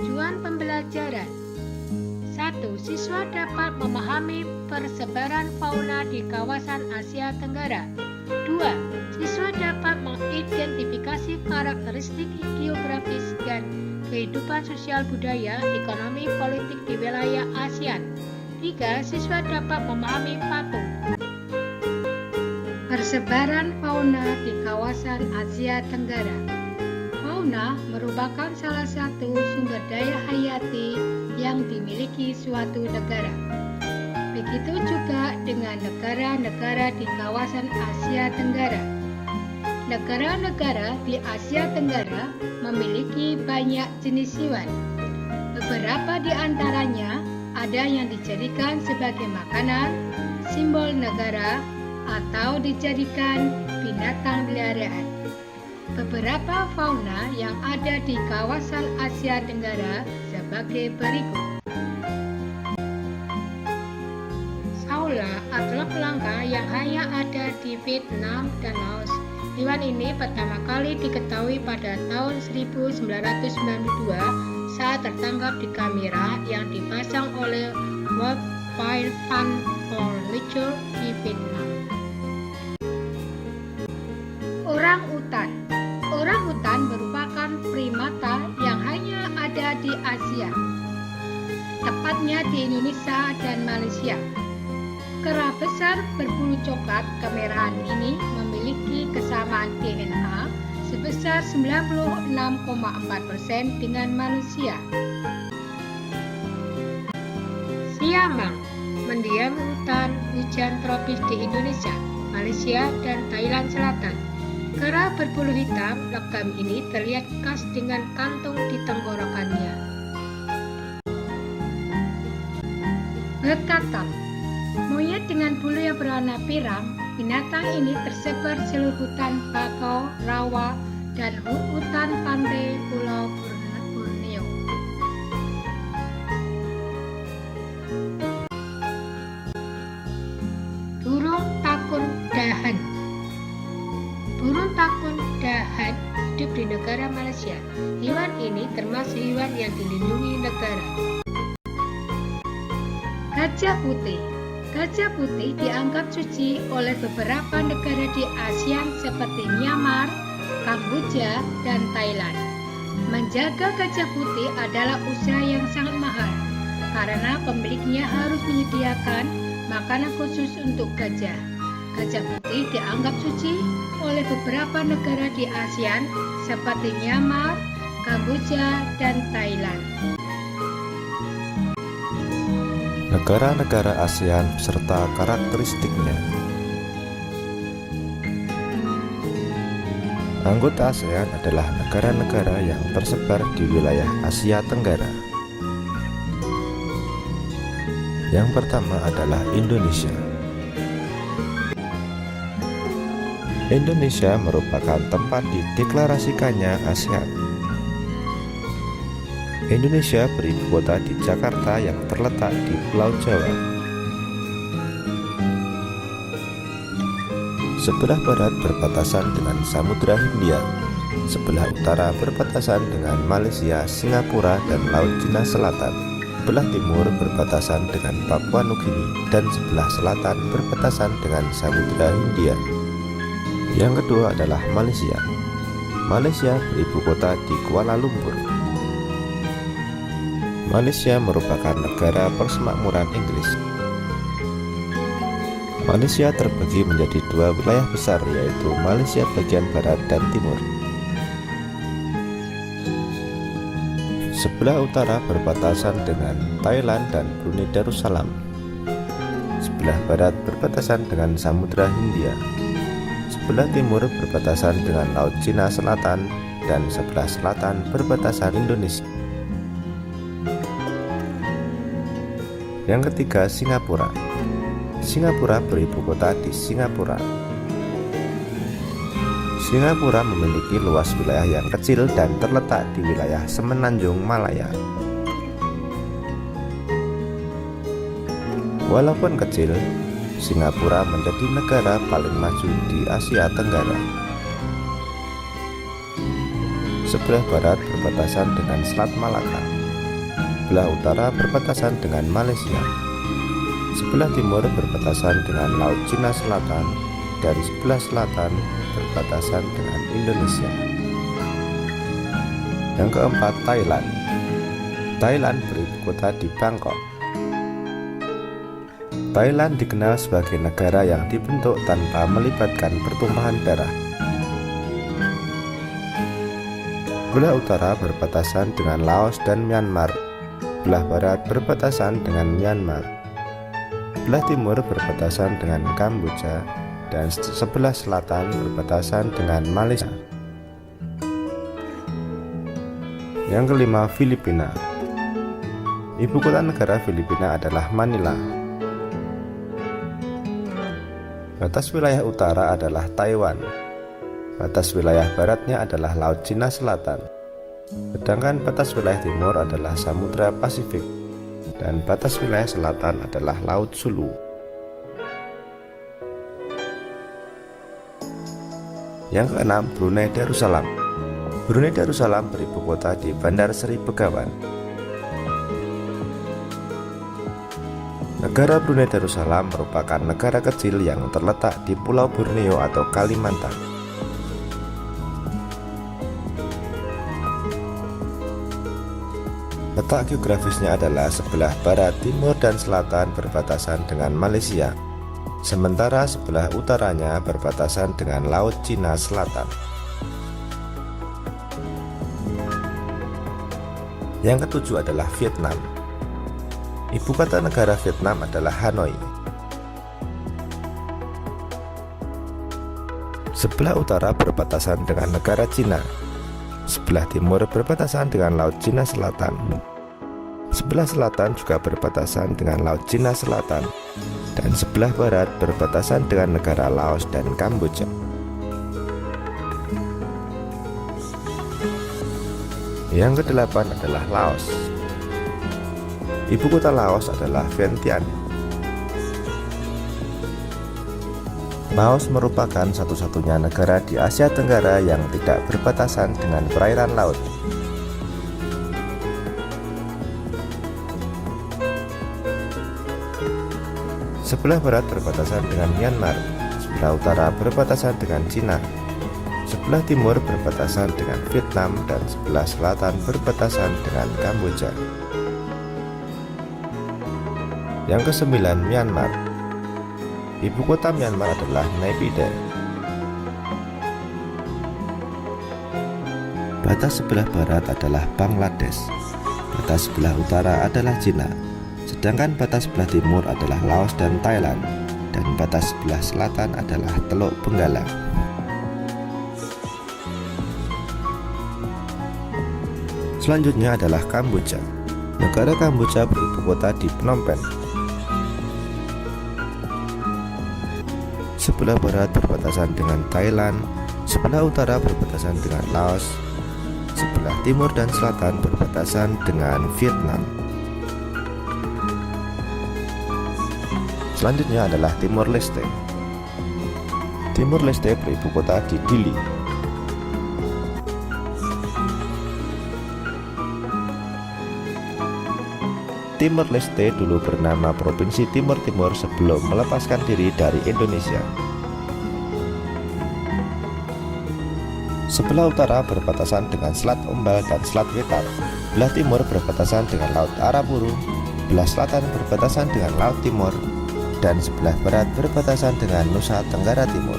Tujuan pembelajaran: 1. Siswa dapat memahami persebaran fauna di kawasan Asia Tenggara. 2. Siswa dapat mengidentifikasi karakteristik geografis dan kehidupan sosial budaya, ekonomi, politik di wilayah ASEAN. 3. Siswa dapat memahami patung. Persebaran fauna di kawasan Asia Tenggara. Fauna merupakan salah satu sumber daya hayati yang dimiliki suatu negara. Begitu juga dengan negara-negara di kawasan Asia Tenggara. Negara-negara di Asia Tenggara memiliki banyak jenis hewan. Beberapa di antaranya ada yang dijadikan sebagai makanan, simbol negara, atau dijadikan binatang peliharaan. Beberapa fauna yang ada di kawasan Asia Tenggara sebagai berikut. Saula adalah pelangka yang hanya ada di Vietnam dan Laos. Hewan ini pertama kali diketahui pada tahun 1992 saat tertangkap di kamera yang dipasang oleh Wildlife Fund for Nature di Vietnam. Orang-utan. Orang-utan merupakan primata yang hanya ada di Asia, tepatnya di Indonesia dan Malaysia. Kera besar berbulu coklat kemerahan ini memiliki kesamaan DNA sebesar 96,4% dengan manusia. Siamang mendiam hutan hujan tropis di Indonesia, Malaysia, dan Thailand Selatan. Kera berbulu hitam legam ini terlihat khas dengan kantung di tenggorokannya. Bekatam, monyet dengan bulu yang berwarna pirang. Binatang ini tersebar di seluruh hutan bakau, rawa, dan hutan pantai Pulau Borneo. Burung takun dahan. Burung takun dahan hidup di negara Malaysia. Hewan ini termasuk hewan yang dilindungi negara. Gajah putih. Gajah putih dianggap suci oleh beberapa negara di ASEAN seperti Myanmar, Kamboja, dan Thailand. Menjaga gajah putih adalah usaha yang sangat mahal karena pemiliknya harus menyediakan makanan khusus untuk gajah. Gajah putih dianggap suci oleh beberapa negara di ASEAN seperti Myanmar, Kamboja, dan Thailand. Negara-negara ASEAN serta karakteristiknya. Anggota ASEAN adalah negara-negara yang tersebar di wilayah Asia Tenggara. Yang pertama adalah Indonesia. Indonesia merupakan tempat dideklarasikannya ASEAN. Indonesia beribu kota di Jakarta yang terletak di Pulau Jawa. Sebelah barat berbatasan dengan Samudra Hindia, sebelah utara berbatasan dengan Malaysia, Singapura, dan Laut Cina Selatan. Sebelah timur berbatasan dengan Papua Nugini dan sebelah selatan berbatasan dengan Samudra Hindia. Yang kedua adalah Malaysia. Malaysia beribu kota di Kuala Lumpur. Malaysia merupakan negara persemakmuran Inggris. Malaysia terbagi menjadi dua wilayah besar, yaitu Malaysia bagian barat dan timur. Sebelah utara berbatasan dengan Thailand dan Brunei Darussalam. Sebelah barat berbatasan dengan Samudra Hindia. Sebelah timur berbatasan dengan Laut Cina Selatan dan sebelah selatan berbatasan Indonesia. Yang ketiga, Singapura. Singapura beribu kota di Singapura. Singapura memiliki luas wilayah yang kecil dan terletak di wilayah Semenanjung Malaya. Walaupun kecil, Singapura menjadi negara paling maju di Asia Tenggara. Sebelah barat berbatasan dengan Selat Malaka. Sebelah utara berbatasan dengan Malaysia. Sebelah timur berbatasan dengan Laut Cina Selatan. Dan sebelah selatan berbatasan dengan Indonesia. Yang keempat, Thailand. Thailand beribu kota di Bangkok. Thailand dikenal sebagai negara yang dibentuk tanpa melibatkan pertumpahan darah. Sebelah utara berbatasan dengan Laos dan Myanmar. Sebelah barat berbatasan dengan Myanmar. Sebelah timur berbatasan dengan Kamboja. Dan sebelah selatan berbatasan dengan Malaysia. Yang kelima, Filipina. Ibu kota negara Filipina adalah Manila. Batas wilayah utara adalah Taiwan. Batas wilayah baratnya adalah Laut Cina Selatan. Sedangkan batas wilayah timur adalah Samudra Pasifik. Dan batas wilayah selatan adalah Laut Sulu. Yang keenam, Brunei Darussalam. Brunei Darussalam beribu kota di Bandar Seri Begawan. Negara Brunei Darussalam merupakan negara kecil yang terletak di Pulau Borneo atau Kalimantan. Letak geografisnya adalah sebelah barat, timur, dan selatan berbatasan dengan Malaysia, sementara sebelah utaranya berbatasan dengan Laut Cina Selatan. Yang ketujuh adalah Vietnam. Ibu kota negara Vietnam adalah Hanoi. Sebelah utara berbatasan dengan negara Cina. Sebelah timur berbatasan dengan Laut Cina Selatan. Sebelah selatan juga berbatasan dengan Laut Cina Selatan. Dan sebelah barat berbatasan dengan negara Laos dan Kamboja. Yang kedelapan adalah Laos. Ibu kota Laos adalah Vientiane. Laos merupakan satu-satunya negara di Asia Tenggara yang tidak berbatasan dengan perairan laut. Sebelah barat berbatasan dengan Myanmar, sebelah utara berbatasan dengan Cina, sebelah timur berbatasan dengan Vietnam, dan sebelah selatan berbatasan dengan Kamboja. Yang kesembilan, Myanmar. Ibu kota Myanmar adalah Naypyidaw. Batas sebelah barat adalah Bangladesh. Batas sebelah utara adalah Cina. Sedangkan batas sebelah timur adalah Laos dan Thailand. Dan batas sebelah selatan adalah Teluk Benggala. Selanjutnya adalah Kamboja. Negara Kamboja beribu kota di Phnom Penh. Sebelah barat berbatasan dengan Thailand, sebelah utara berbatasan dengan Laos, sebelah timur dan selatan berbatasan dengan Vietnam. Selanjutnya adalah Timor Leste. Timor Leste beribu kota di Dili. Timor Leste dulu bernama Provinsi Timur Timur sebelum melepaskan diri dari Indonesia. Sebelah utara berbatasan dengan Selat Umbal dan Selat Wetar. Sebelah timur berbatasan dengan Laut Arafuru. Sebelah selatan berbatasan dengan Laut Timur. Dan sebelah barat berbatasan dengan Nusa Tenggara Timur.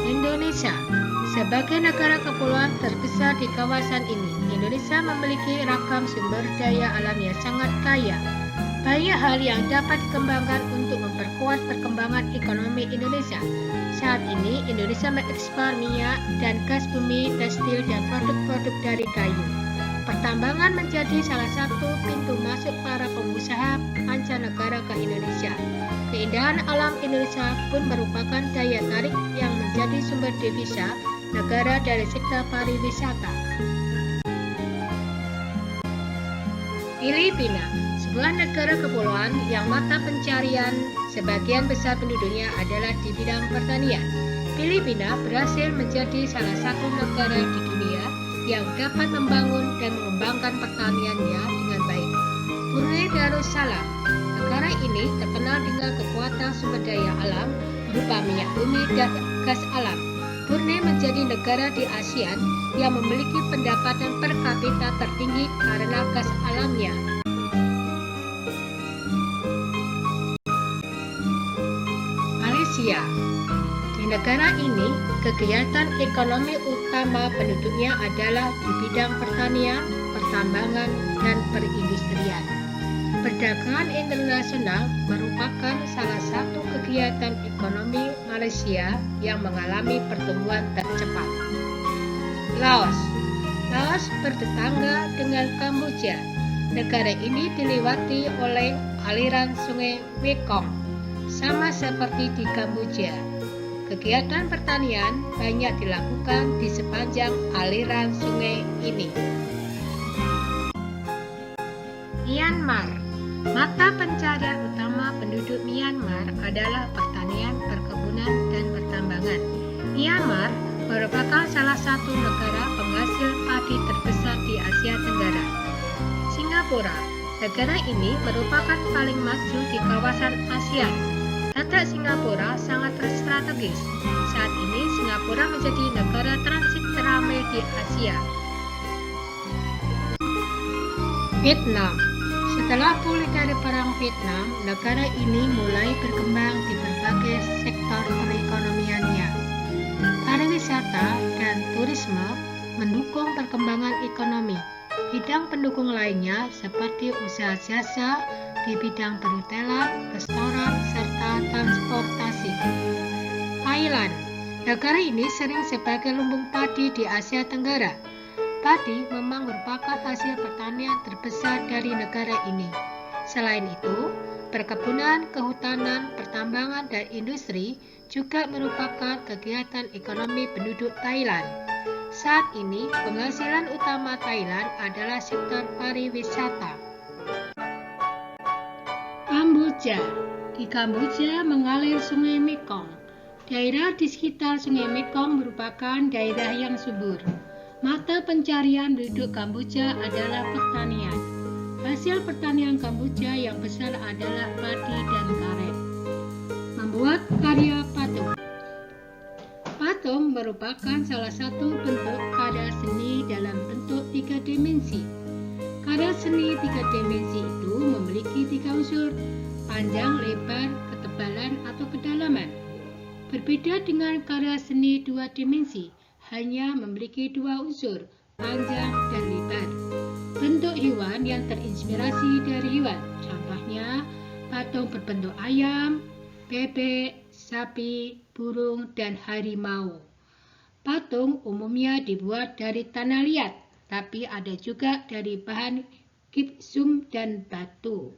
Indonesia. Sebagai negara kepulauan terbesar di kawasan ini, Indonesia memiliki ragam sumber daya alam yang sangat kaya. Banyak hal yang dapat dikembangkan untuk memperkuat perkembangan ekonomi Indonesia. Saat ini, Indonesia mengekspor minyak dan gas bumi, tekstil, dan produk-produk dari kayu. Pertambangan menjadi salah satu pintu masuk para pengusaha mancanegara ke Indonesia. Keindahan alam Indonesia pun merupakan daya tarik yang menjadi sumber devisa negara dari sektor pariwisata. Filipina, sebuah negara kepulauan yang mata pencarian sebagian besar penduduknya adalah di bidang pertanian. Filipina berhasil menjadi salah satu negara di dunia yang dapat membangun dan mengembangkan pertaniannya dengan baik. Brunei Darussalam, negara ini terkenal dengan kekuatan sumber daya alam berupa minyak bumi dan gas alam. Brunei menjadi negara di ASEAN yang memiliki pendapatan per kapita tertinggi karena gas alamnya. Malaysia. Di negara ini, kegiatan ekonomi utama penduduknya adalah di bidang pertanian, pertambangan, dan perindustrian. Perdagangan internasional merupakan salah satu kegiatan ekonomi Malaysia yang mengalami pertumbuhan tercepat. Laos. Laos bertetangga dengan Kamboja. Negara ini dilewati oleh aliran sungai Mekong, sama seperti di Kamboja. Kegiatan pertanian banyak dilakukan di sepanjang aliran sungai ini. Myanmar. Mata pencarian utama penduduk Myanmar adalah pertanian, perkebunan, dan pertambangan. Myanmar merupakan salah satu negara penghasil padi terbesar di Asia Tenggara. Singapura. Negara ini merupakan paling maju di kawasan ASEAN. Letak Singapura sangat strategis. Saat ini Singapura menjadi negara transit teramai di Asia. Vietnam. Setelah pulih dari Perang Vietnam, negara ini mulai berkembang di berbagai sektor perekonomiannya. Pariwisata dan turisme mendukung perkembangan ekonomi. Bidang pendukung lainnya seperti usaha jasa di bidang perhotelan, restoran, serta transportasi. Thailand. Negara ini sering sebagai lumbung padi di Asia Tenggara. Padi memang merupakan hasil pertanian terbesar dari negara ini. Selain itu, perkebunan, kehutanan, pertambangan, dan industri juga merupakan kegiatan ekonomi penduduk Thailand. Saat ini, penghasilan utama Thailand adalah sektor pariwisata. Kamboja. Di Kamboja mengalir Sungai Mekong. Daerah di sekitar Sungai Mekong merupakan daerah yang subur. Mata pencarian penduduk Kamboja adalah pertanian. Hasil pertanian Kamboja yang besar adalah padi dan karet. Membuat karya patung. Patung merupakan salah satu bentuk karya seni dalam bentuk 3 dimensi. Karya seni 3 dimensi itu memiliki 3 unsur: panjang, lebar, ketebalan, atau kedalaman. Berbeda dengan karya seni 2 dimensi, hanya memiliki 2 unsur, panjang dan lebar. Bentuk hewan yang terinspirasi dari hewan, contohnya patung berbentuk ayam, bebek, sapi, burung, dan harimau. Patung umumnya dibuat dari tanah liat, tapi ada juga dari bahan gipsum dan batu.